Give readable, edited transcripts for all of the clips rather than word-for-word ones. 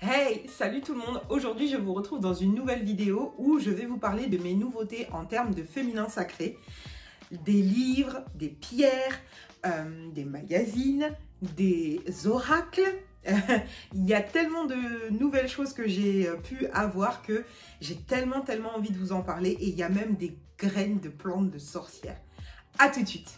Hey, salut tout le monde! Aujourd'hui, je vous retrouve dans une nouvelle vidéo où je vais vous parler de mes nouveautés en termes de féminin sacré. Des livres, des pierres, des magazines, des oracles. Il y a tellement de nouvelles choses que j'ai pu avoir que j'ai tellement envie de vous en parler. Et il y a même des graines de plantes de sorcières. À tout de suite!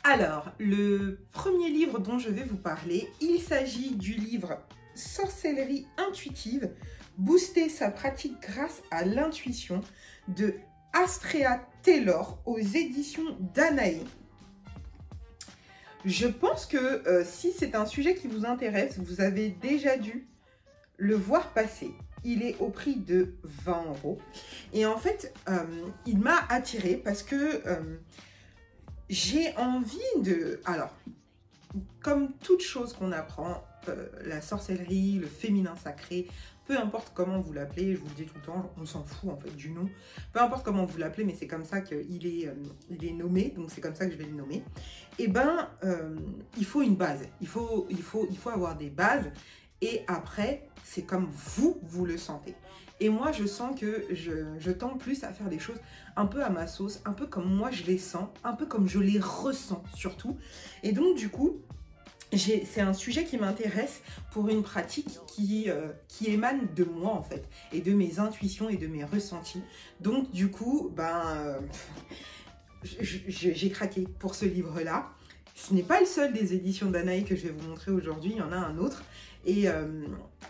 Alors, le premier livre dont je vais vous parler, il s'agit du livre Sorcellerie intuitive, booster sa pratique grâce à l'intuition de Astrea Taylor aux éditions Danae. Je pense que si c'est un sujet qui vous intéresse, vous avez déjà dû le voir passer. Il est au prix de 20 €. Et en fait, il m'a attirée parce que j'ai envie de... Alors, comme toute chose qu'on apprend, la sorcellerie, le féminin sacré, peu importe comment vous l'appelez, je vous le dis tout le temps, on s'en fout en fait du nom. Peu importe comment vous l'appelez, mais c'est comme ça qu'il est nommé, donc c'est comme ça que je vais le nommer. Et ben, il faut une base, il faut avoir des bases, et après, c'est comme vous le sentez. Et moi, je sens que je tends plus à faire des choses un peu à ma sauce, un peu comme moi je les sens, un peu comme je les ressens surtout. Et donc, du coup, c'est un sujet qui m'intéresse pour une pratique qui émane de moi en fait, et de mes intuitions et de mes ressentis. Donc, du coup, j'ai craqué pour ce livre-là. Ce n'est pas le seul des éditions Danae que je vais vous montrer aujourd'hui, il y en a un autre. Et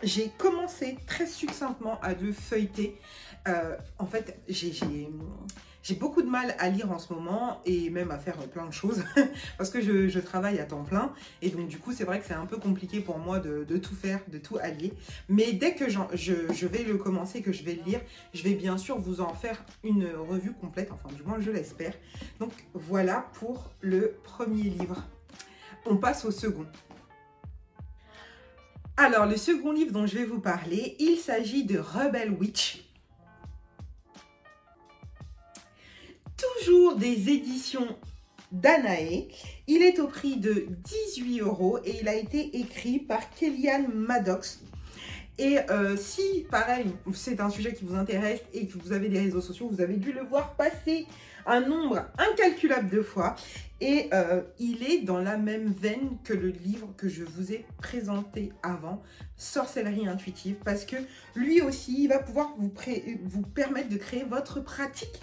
j'ai commencé très succinctement à le feuilleter. En fait, j'ai beaucoup de mal à lire en ce moment et même à faire plein de choses parce que je travaille à temps plein. Et donc du coup, c'est vrai que c'est un peu compliqué pour moi de tout faire, de tout allier. Mais dès que je vais le commencer, que je vais le lire, je vais bien sûr vous en faire une revue complète. Enfin, du moins, je l'espère. Donc voilà pour le premier livre. On passe au second. Alors, le second livre dont je vais vous parler, il s'agit de Rebel Witch. Toujours des éditions Danae. Il est au prix de 18 € et il a été écrit par Kellyanne Maddox. Et si, pareil, c'est un sujet qui vous intéresse et que vous avez des réseaux sociaux, vous avez dû le voir passer un nombre incalculable de fois. Et il est dans la même veine que le livre que je vous ai présenté avant, Sorcellerie intuitive, parce que lui aussi, il va pouvoir vous permettre de créer votre pratique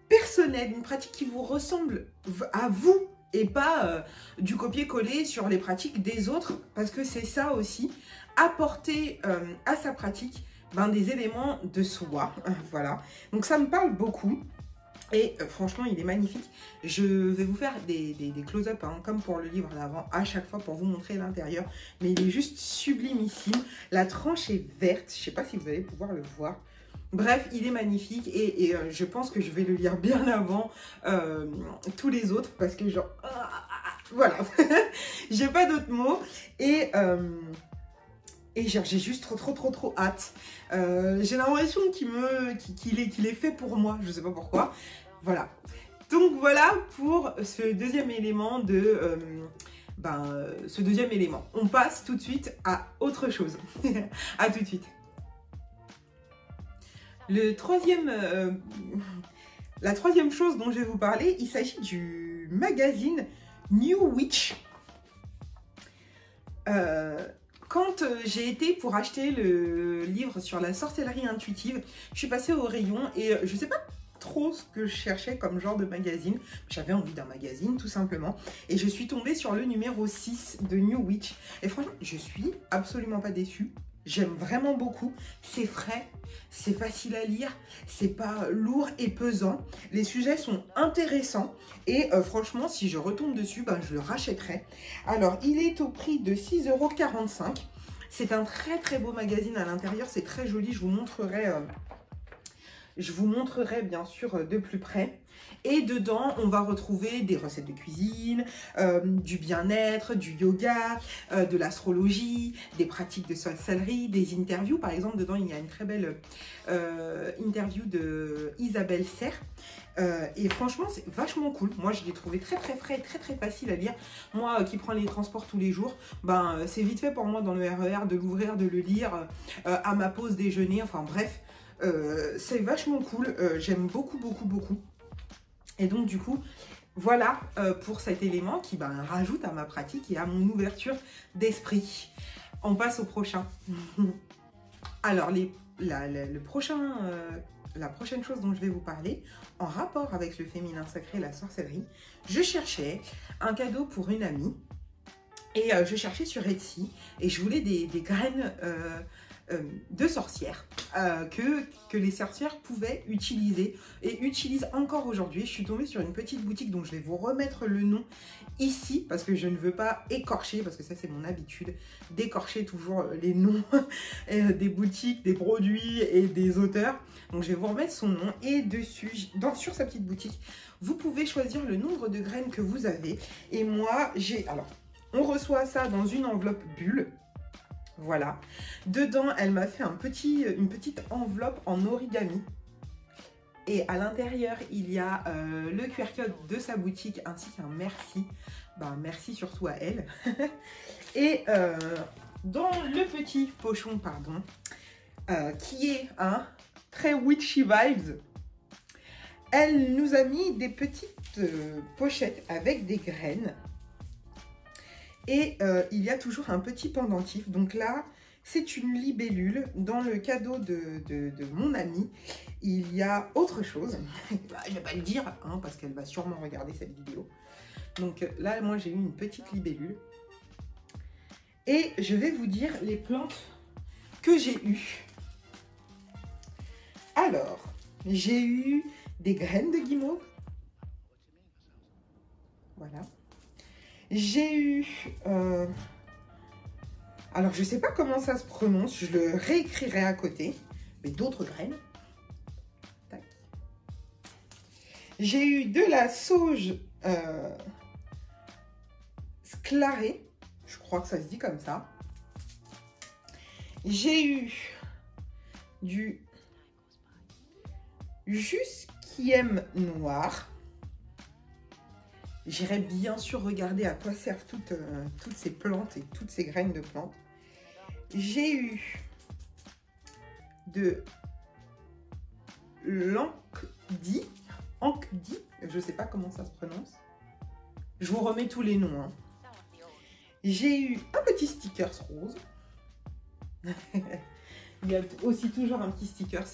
personnelle, une pratique qui vous ressemble à vous et pas du copier-coller sur les pratiques des autres, parce que c'est ça aussi, apporter à sa pratique des éléments de soi. Voilà, donc ça me parle beaucoup. Et franchement, il est magnifique. Je vais vous faire des close-up, comme pour le livre d'avant, à chaque fois pour vous montrer l'intérieur. Mais il est juste sublimissime. La tranche est verte. Je ne sais pas si vous allez pouvoir le voir. Bref, il est magnifique et je pense que je vais le lire bien avant tous les autres. Parce que genre... voilà. J'ai pas d'autres mots. Et j'ai juste trop hâte. J'ai l'impression qu'il est fait pour moi. Je sais pas pourquoi. Voilà. Donc voilà pour ce deuxième élément de... ce deuxième élément. On passe tout de suite à autre chose. À tout de suite. La troisième chose dont je vais vous parler, il s'agit du magazine New Witch. Quand j'ai été pour acheter le livre sur la sorcellerie intuitive, je suis passée au rayon et je ne sais pas trop ce que je cherchais comme genre de magazine. J'avais envie d'un magazine tout simplement. Et je suis tombée sur le numéro 6 de New Witch. Et franchement, je suis absolument pas déçue. J'aime vraiment beaucoup. C'est frais, c'est facile à lire, c'est pas lourd et pesant. Les sujets sont intéressants et franchement, si je retombe dessus, je le rachèterai. Alors, il est au prix de 6,45 €. C'est un très beau magazine à l'intérieur, c'est très joli. Je vous montrerai Je vous montrerai bien sûr de plus près. Et dedans, on va retrouver des recettes de cuisine, du bien-être, du yoga, de l'astrologie, des pratiques de sorcellerie, des interviews. Par exemple, dedans, il y a une très belle interview de Isabelle Serre. Et franchement, c'est vachement cool. Moi, je l'ai trouvé très frais, très facile à lire. Moi qui prends les transports tous les jours, ben, c'est vite fait pour moi dans le RER de l'ouvrir, de le lire à ma pause déjeuner. Enfin bref, c'est vachement cool. J'aime beaucoup. Et donc du coup, voilà pour cet élément qui rajoute à ma pratique et à mon ouverture d'esprit. On passe au prochain. Alors, la prochaine chose dont je vais vous parler, en rapport avec le féminin sacré et la sorcellerie, je cherchais un cadeau pour une amie. Et je cherchais sur Etsy et je voulais des graines de sorcières que les sorcières pouvaient utiliser et utilisent encore aujourd'hui. Je suis tombée sur une petite boutique dont je vais vous remettre le nom ici parce que je ne veux pas écorcher, parce que ça c'est mon habitude d'écorcher toujours les noms des boutiques, des produits et des auteurs. Donc je vais vous remettre son nom et dessus, sur sa petite boutique, vous pouvez choisir le nombre de graines que vous avez. Et moi j'ai... Alors, on reçoit ça dans une enveloppe bulle. Voilà. Dedans, elle m'a fait une petite enveloppe en origami. Et à l'intérieur, il y a le QR code de sa boutique ainsi qu'un merci. Merci surtout à elle. Et dans le petit pochon, pardon, qui est un très witchy vibes, elle nous a mis des petites pochettes avec des graines. Et il y a toujours un petit pendentif. Donc là, c'est une libellule. Dans le cadeau de mon amie, il y a autre chose. Je ne vais pas le dire, hein, parce qu'elle va sûrement regarder cette vidéo. Donc là, moi, j'ai eu une petite libellule. Et je vais vous dire les plantes que j'ai eues. Alors, j'ai eu des graines de guimauve. Voilà. J'ai eu... alors, je ne sais pas comment ça se prononce. Je le réécrirai à côté. Mais d'autres graines. Tac. J'ai eu de la sauge sclarée. Je crois que ça se dit comme ça. J'ai eu du jusquième noir. J'irai bien sûr regarder à quoi servent toutes ces plantes et toutes ces graines de plantes. J'ai eu de l'encdi, je ne sais pas comment ça se prononce. Je vous remets tous les noms. Hein. J'ai eu un petit stickers rose. Il y a aussi toujours un petit stickers.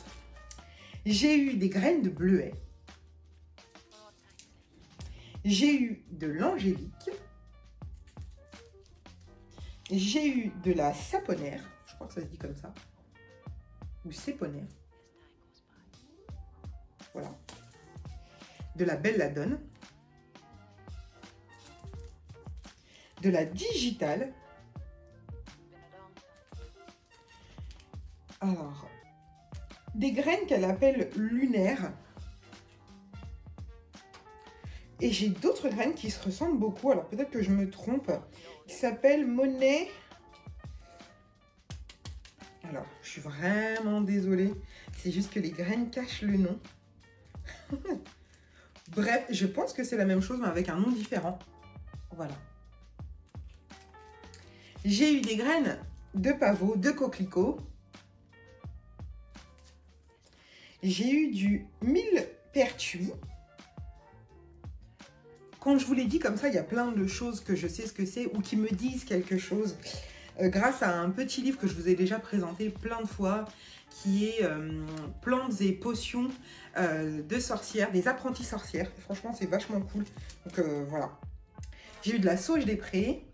J'ai eu des graines de bleuet. J'ai eu de l'angélique. J'ai eu de la saponaire. Je crois que ça se dit comme ça. Ou séponaire. Voilà. De la belladone. De la digitale. Alors, des graines qu'elle appelle lunaires. Et j'ai d'autres graines qui se ressemblent beaucoup. Alors peut-être que je me trompe. Qui s'appelle Monnaie. Alors, je suis vraiment désolée. C'est juste que les graines cachent le nom. Bref, je pense que c'est la même chose, mais avec un nom différent. Voilà. J'ai eu des graines de pavot, de coquelicot. J'ai eu du millepertuis. Quand je vous l'ai dit comme ça, il y a plein de choses que je sais ce que c'est ou qui me disent quelque chose. Grâce à un petit livre que je vous ai déjà présenté plein de fois, qui est Plantes et potions de sorcières, des apprentis sorcières. Franchement, c'est vachement cool. Donc voilà. J'ai eu de la sauge des prés,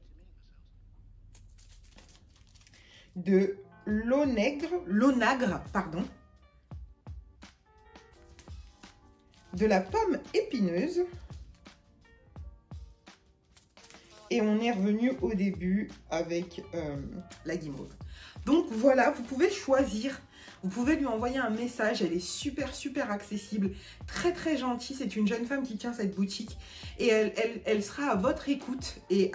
de l'onagre, pardon, de la pomme épineuse Et on est revenu au début avec la guimauve. Donc voilà, vous pouvez choisir. Vous pouvez lui envoyer un message, elle est super super accessible, très très gentille. C'est une jeune femme qui tient cette boutique et elle sera à votre écoute et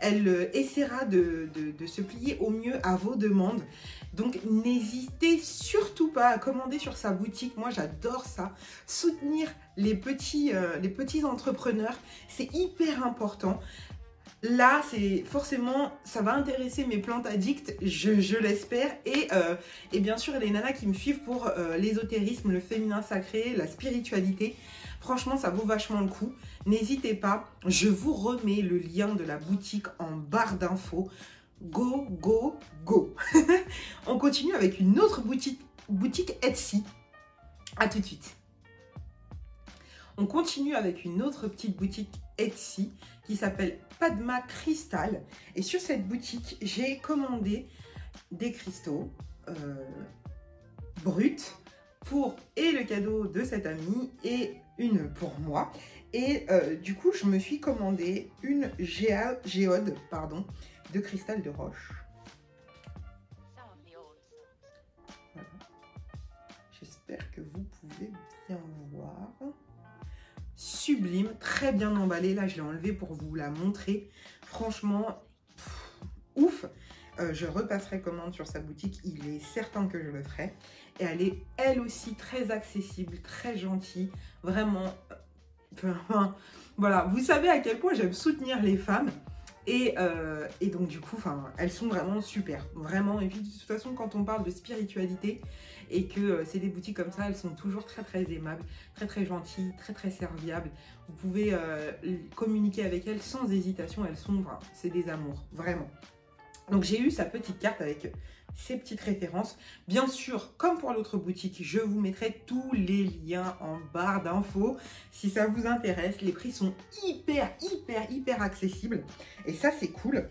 elle essaiera de se plier au mieux à vos demandes. Donc n'hésitez surtout pas à commander sur sa boutique, moi j'adore ça. Soutenir les petits entrepreneurs, c'est hyper important. Là, c'est forcément, ça va intéresser mes plantes addictes, je l'espère. Et bien sûr, les nanas qui me suivent pour l'ésotérisme, le féminin sacré, la spiritualité. Franchement, ça vaut vachement le coup. N'hésitez pas, je vous remets le lien de la boutique en barre d'infos. Go, go, go. On continue avec une autre boutique Etsy. À tout de suite. On continue avec une autre petite boutique Etsy qui s'appelle Padma Crystal. Et sur cette boutique, j'ai commandé des cristaux bruts pour et le cadeau de cette amie et une pour moi. Et du coup, je me suis commandé une géode de cristal de roche. Voilà. J'espère que vous pouvez bien voir. Sublime, très bien emballée. Là, je l'ai enlevée pour vous la montrer. Franchement, ouf. Je repasserai commande sur sa boutique. Il est certain que je le ferai. Et elle est, elle aussi, très accessible, très gentille. Vraiment, voilà. Vous savez à quel point j'aime soutenir les femmes. Et donc, du coup, elles sont vraiment super. Vraiment. Et puis, de toute façon, quand on parle de spiritualité et que c'est des boutiques comme ça, elles sont toujours très, très aimables, très, très gentilles, très, très serviables. Vous pouvez communiquer avec elles sans hésitation. Elles sont, c'est des amours, vraiment. Donc, j'ai eu sa petite carte avec ces petites références. Bien sûr, comme pour l'autre boutique, je vous mettrai tous les liens en barre d'infos. Si ça vous intéresse, les prix sont hyper, hyper, hyper accessibles. Et ça, c'est cool.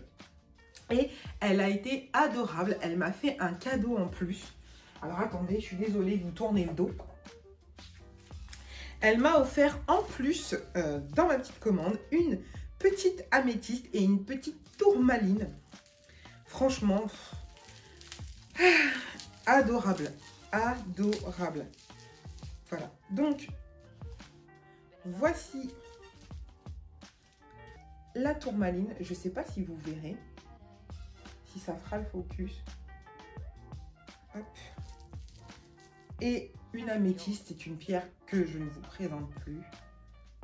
Et elle a été adorable. Elle m'a fait un cadeau en plus. Alors, attendez, je suis désolée de vous tourner le dos. Elle m'a offert en plus, dans ma petite commande, une petite améthyste et une petite tourmaline. Franchement, adorable, adorable. Voilà, donc, voici la tourmaline. Je ne sais pas si vous verrez, si ça fera le focus. Hop. Et une améthyste, c'est une pierre que je ne vous présente plus.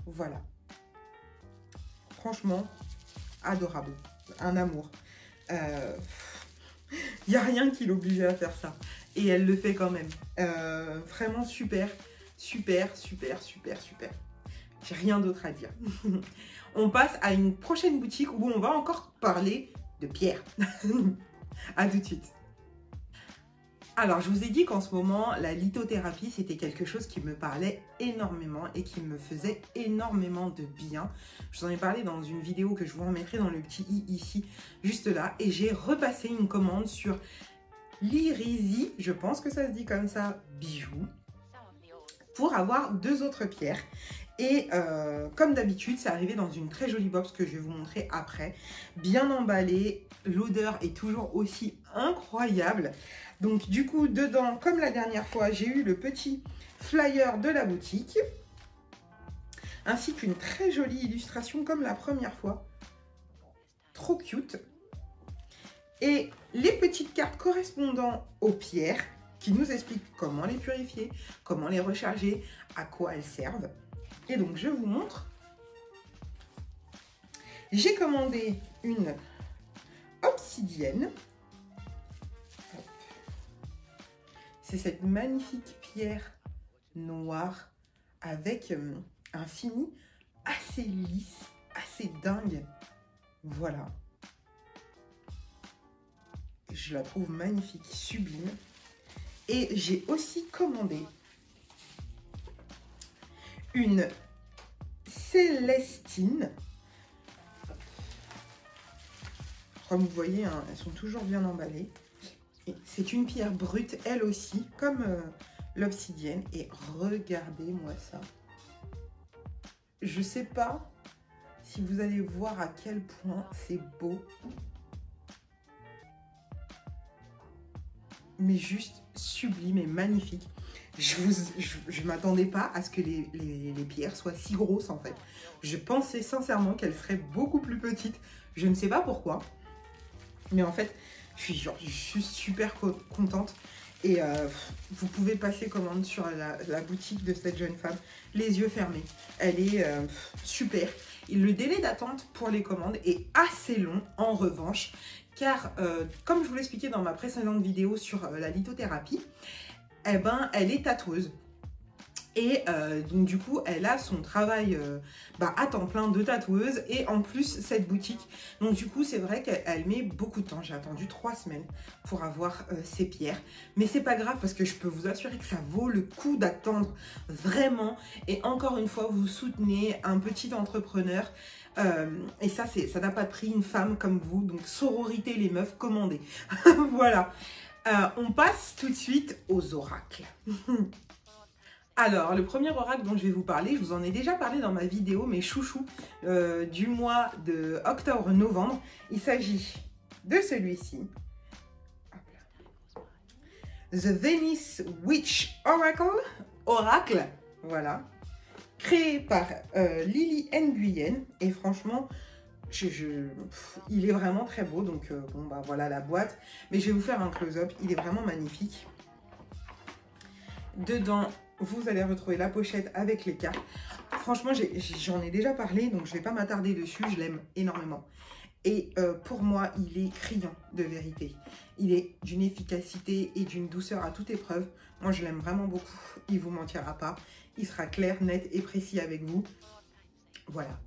Voilà. Franchement, adorable. Un amour. Il n'y a rien qui l'obligeait à faire ça. Et elle le fait quand même. Vraiment super, super, super, super, super. J'ai rien d'autre à dire. On passe à une prochaine boutique où on va encore parler de pierre. À tout de suite. Alors, je vous ai dit qu'en ce moment, la lithothérapie, c'était quelque chose qui me parlait énormément et qui me faisait énormément de bien. Je vous en ai parlé dans une vidéo que je vous remettrai dans le petit i ici, juste là. Et j'ai repassé une commande sur l'Irisie, je pense que ça se dit comme ça, bijoux, pour avoir deux autres pierres. Et comme d'habitude, c'est arrivé dans une très jolie box que je vais vous montrer après. Bien emballée, l'odeur est toujours aussi incroyable. Donc du coup, dedans, comme la dernière fois, j'ai eu le petit flyer de la boutique. Ainsi qu'une très jolie illustration comme la première fois. Trop cute. Et les petites cartes correspondant aux pierres qui nous expliquent comment les purifier, comment les recharger, à quoi elles servent. Et donc, je vous montre. J'ai commandé une obsidienne. C'est cette magnifique pierre noire avec un fini assez lisse, assez dingue. Voilà. Je la trouve magnifique, sublime. Et j'ai aussi commandé une Célestine. Comme vous voyez, hein, elles sont toujours bien emballées. C'est une pierre brute, elle aussi, comme l'obsidienne. Et regardez-moi ça. Je sais pas si vous allez voir à quel point c'est beau. Mais juste sublime et magnifique. Je m'attendais pas à ce que les pierres soient si grosses en fait. Je pensais sincèrement qu'elles seraient beaucoup plus petites. Je ne sais pas pourquoi. Mais en fait, je suis super contente. Et vous pouvez passer commande sur la boutique de cette jeune femme, les yeux fermés. Elle est super. Et le délai d'attente pour les commandes est assez long en revanche. Car comme je vous l'expliquais dans ma précédente vidéo sur la lithothérapie, eh ben, elle est tatoueuse. Et donc du coup, elle a son travail à temps plein de tatoueuse et en plus cette boutique. Donc du coup, c'est vrai qu'elle met beaucoup de temps. J'ai attendu 3 semaines pour avoir ces pierres. Mais c'est pas grave parce que je peux vous assurer que ça vaut le coup d'attendre vraiment. Et encore une fois, vous soutenez un petit entrepreneur. Et ça n'a pas de prix, une femme comme vous. Donc sororité les meufs, commandez. Voilà. On passe tout de suite aux oracles. Alors, le premier oracle dont je vais vous parler, je vous en ai déjà parlé dans ma vidéo, mes chouchous du mois de octobre-novembre. Il s'agit de celui-ci. The Venice Witch Oracle, voilà. Créé par Lily Nguyen. Et franchement, il est vraiment très beau. Donc, bon, bah voilà la boîte. Mais je vais vous faire un close-up. Il est vraiment magnifique. Dedans, vous allez retrouver la pochette avec les cartes. Franchement, j'en ai déjà parlé, donc je ne vais pas m'attarder dessus. Je l'aime énormément. Et pour moi, il est criant de vérité. Il est d'une efficacité et d'une douceur à toute épreuve. Moi, je l'aime vraiment beaucoup. Il ne vous mentira pas. Il sera clair, net et précis avec vous. Voilà.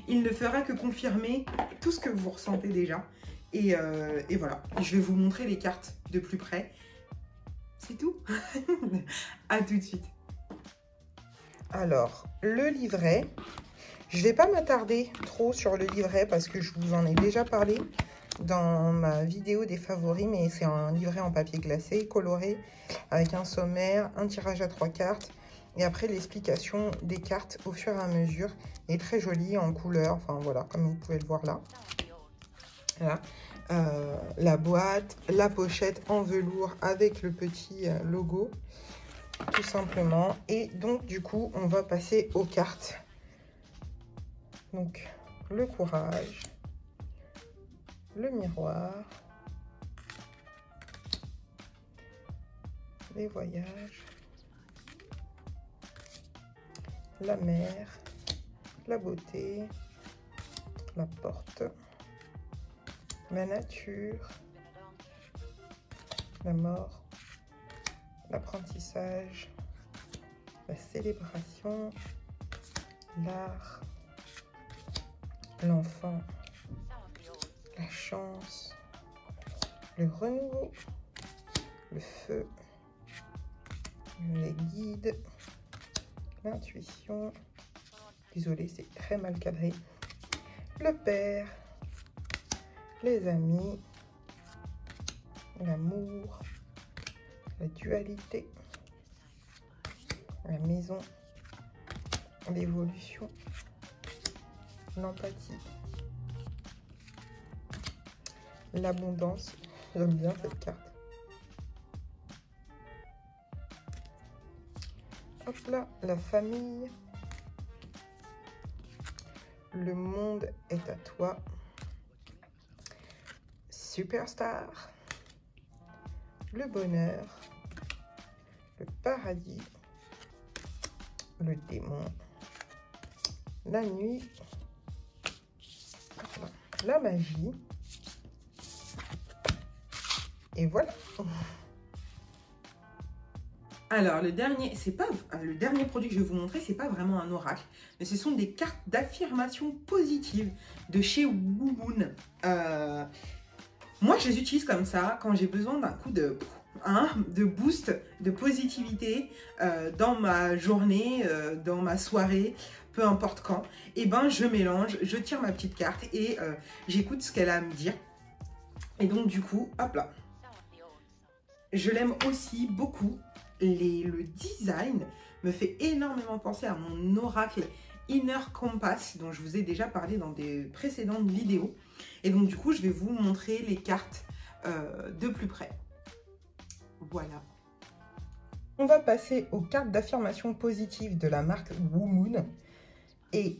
Il ne fera que confirmer tout ce que vous ressentez déjà. Et voilà. Je vais vous montrer les cartes de plus près. C'est tout. À tout de suite. Alors, le livret. Je ne vais pas m'attarder trop sur le livret parce que je vous en ai déjà parlé dans ma vidéo des favoris. Mais c'est un livret en papier glacé, coloré, avec un sommaire, un tirage à 3 cartes. Et après, l'explication des cartes au fur et à mesure. Il est très joli en couleur. Enfin, voilà, comme vous pouvez le voir là. Voilà. La boîte, la pochette en velours avec le petit logo, tout simplement. Et donc, du coup, on va passer aux cartes. Donc, le courage, le miroir, les voyages, la mer, la beauté, la porte, la nature, la mort, l'apprentissage, la célébration, l'art, l'enfant, la chance, le renouveau, le feu, les guides, l'intuition, désolé, c'est très mal cadré, le père, les amis, l'amour, la dualité, la maison, l'évolution, l'empathie, l'abondance. J'aime bien cette carte. Hop là, la famille, le monde est à toi, superstar, le bonheur, le paradis, le démon, la nuit, la magie, et voilà. Alors, le dernier produit que je vais vous montrer, c'est pas vraiment un oracle, mais ce sont des cartes d'affirmation positive de chez Woomoon. Moi, je les utilise comme ça quand j'ai besoin d'un coup de boost, de positivité dans ma journée, dans ma soirée, peu importe quand. Et ben, je mélange, je tire ma petite carte et j'écoute ce qu'elle a à me dire. Et donc, du coup, hop là. Je l'aime aussi beaucoup. Le design me fait énormément penser à mon oracle Inner Compass, dont je vous ai déjà parlé dans des précédentes vidéos. Et donc du coup, je vais vous montrer les cartes de plus près. Voilà. On va passer aux cartes d'affirmation positive de la marque WooMoon. Et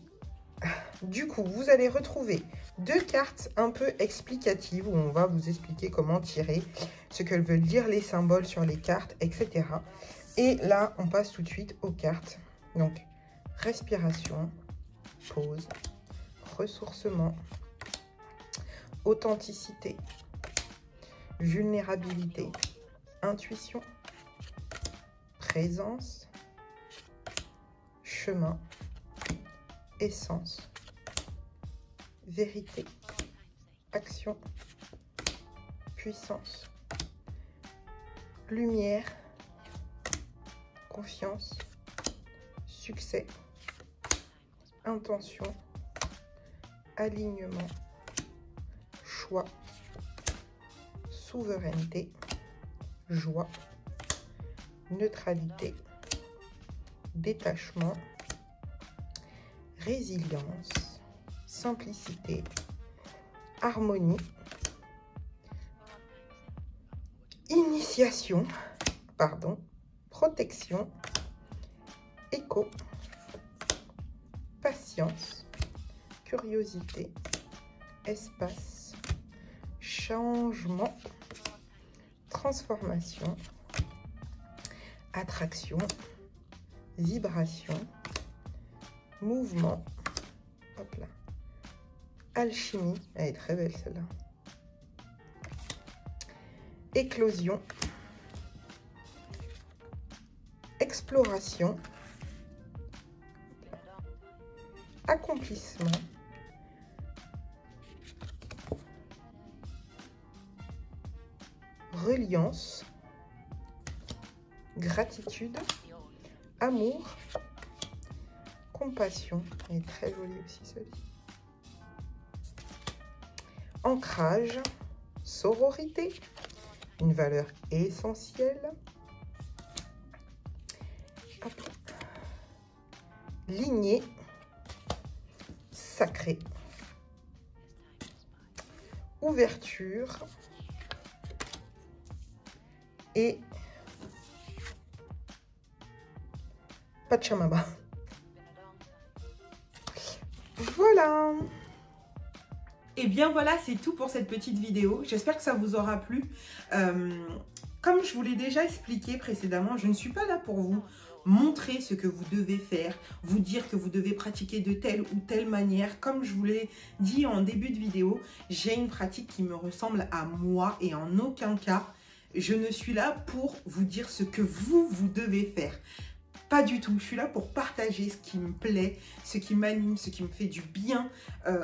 du coup, vous allez retrouver 2 cartes un peu explicatives où on va vous expliquer comment tirer, ce que veulent dire les symboles sur les cartes, etc. Et là, on passe tout de suite aux cartes. Donc, respiration, pause, ressourcement, authenticité, vulnérabilité, intuition, présence, chemin, essence, vérité, action, puissance, lumière, confiance, succès, intention, alignement, choix, souveraineté, joie, neutralité, détachement, résilience, simplicité, harmonie, initiation, protection, écho, patience, curiosité, espace, changement, transformation, attraction, vibration, mouvement, hop là, alchimie, elle est très belle celle-là, éclosion, exploration, accomplissement, reliance, gratitude, amour, compassion, elle est très jolie aussi celle-ci, ancrage, sororité, une valeur essentielle, hop, lignée, sacré, ouverture et Pachamama. Voilà. Et bien voilà, c'est tout pour cette petite vidéo. J'espère que ça vous aura plu. Comme je vous l'ai déjà expliqué précédemment, je ne suis pas là pour vous montrer ce que vous devez faire, vous dire que vous devez pratiquer de telle ou telle manière. Comme je vous l'ai dit en début de vidéo, j'ai une pratique qui me ressemble à moi et en aucun cas, je ne suis là pour vous dire ce que vous devez faire. Pas du tout, je suis là pour partager ce qui me plaît, ce qui m'anime, ce qui me fait du bien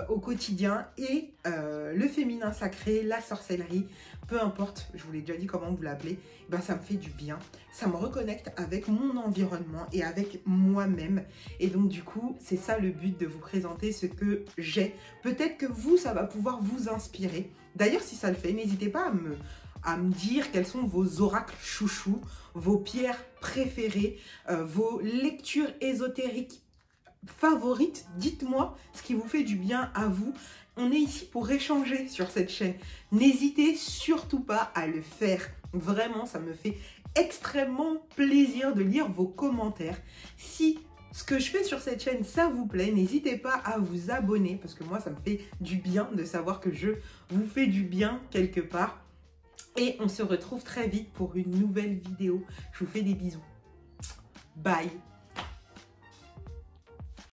au quotidien. Et le féminin sacré, la sorcellerie, peu importe, je vous l'ai déjà dit comment vous l'appelez, ben ça me fait du bien. Ça me reconnecte avec mon environnement et avec moi-même. Et donc du coup, c'est ça le but de vous présenter ce que j'ai. Peut-être que vous, ça va pouvoir vous inspirer. D'ailleurs, si ça le fait, n'hésitez pas à me dire quels sont vos oracles chouchous, vos pierres préférées, vos lectures ésotériques favorites. Dites-moi ce qui vous fait du bien à vous. On est ici pour échanger sur cette chaîne. N'hésitez surtout pas à le faire. Vraiment, ça me fait extrêmement plaisir de lire vos commentaires. Si ce que je fais sur cette chaîne, ça vous plaît, n'hésitez pas à vous abonner parce que moi, ça me fait du bien de savoir que je vous fais du bien quelque part. Et on se retrouve très vite pour une nouvelle vidéo. Je vous fais des bisous. Bye.